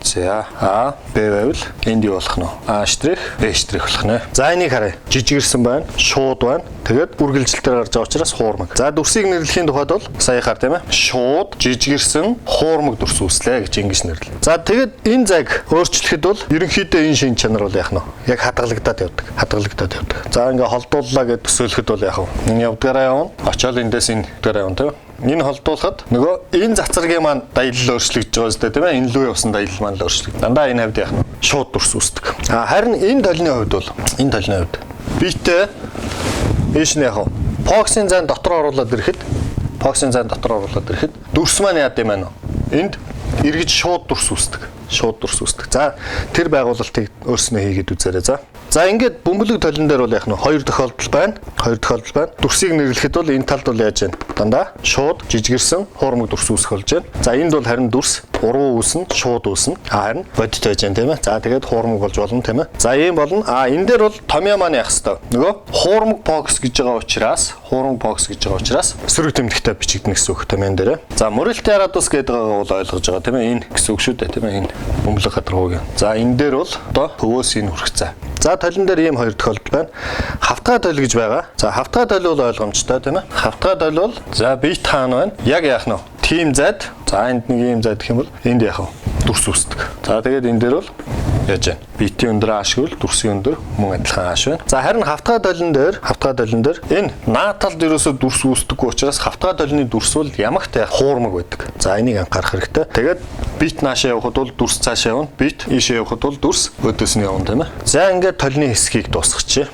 [SPEAKER 1] За А, Б байвал энд юу болох нь? А', Б' болох нэ. За энийг харъя. Жижигэрсэн байна, шууд байна. Тэгээд үргэлжилтээр гарч байгаа учраас хуурмаг. За дүрсийг нэрлэхийн тухайд бол саяхаар тийм ээ. Шууд, жижигэрсэн, хуурмаг дүрс үүслээ гэж ингэж нэрлэв. За тэгээд энэ зайг өөрчлөхөд бол ерөнхийдөө энэ шин чанар бол яах нь? Яг хадгалагдаад явдаг. За ингээ холдууллаа гэж төсөөлөхөд бол яах вэ? Энэ явдгаараа явна. Очоод эндээс энэ явдгаараа явна тийм ээ. Энэ холдуулахад нөгөө энэ цацрагийн маань даялал өөрчлөгдөж байгаа зү тийм ээ. Энэ лүү явсан даялал маань л өөрчлөгдөж. Дандаа энэ хавьд яах нь? Шууд дүрс үүсдэг. Харин энэ толны хувьд битээ ийш нь яах вэ? Фоксын зайн дотор оруулаад ирэхэд дүрс маань яад юм байна уу? Энд эргэж шууд дүрс үүсдэг. За тэр байгуулалтыг өөрснөө хийгээд үзээрэй за. За ингээд бөмбөлөг толин дээр бол яах нь хоёр тохиолдол байна. Дүрсийг нэрлэхэд бол энэ талд бол яаж байна? Дандаа шууд жижигэрсэн хуурмаг дүрс үүсэх болж байна. За энд бол харин дүрс уруу үүснэ, шууд үүснэ. Харин бодит байж байна тийм ээ. За тэгээд хуурмаг болж болно тийм ээ. За ийм болно. Энэ дээр бол томьёо маань яах хэвээр. Нөгөө хуурмаг фокус гэж байгаа учраас сөрөг тэмдэгтэй бичигдэнэ гэсэн үг томьёон дээр. За мөрөлтэй араад ус гэдэг байгаа бол ойлгож байгаа тийм ээ. Энэ гэсэн үг шүү дээ тийм ээ. Энэ бөмбөлөг гадаргуугийн. За энэ дээр бол одоо хөвөөс энэ хүрэх цай. За толин дээр ийм хоёр тохиолдол байна. Хавтгай толь гэж байгаа. За хавтгай толь бол ойлгомжтой тийм ээ. Хавтгай толь бол за бит хаана байна? Яг яах нь вэ? Тим зайд. За энд нэг ийм зайд гэх юм бол энд яах вэ? Дүрс үүсдэг. За тэгээд энэ дээр бол яаж байна? Битийн өндөр аашгүй дүрсийн өндөр мөн адилхан ааш байна. За харин хавтгай толин дээр энэ нааталд ерөөсөө дүрс үүсдэггүй учраас хавтгай толины дүрс бол ямагтай хуурмаг байдаг. За энийг анхаарах хэрэгтэй. Тэгээд бит наашаа явахад бол дүрс цаашаа явна. Бит ийшээ явахад бол дүрс өдөөс нь явна тийм ээ. За ингээд толины хэсгийг дуусгачих.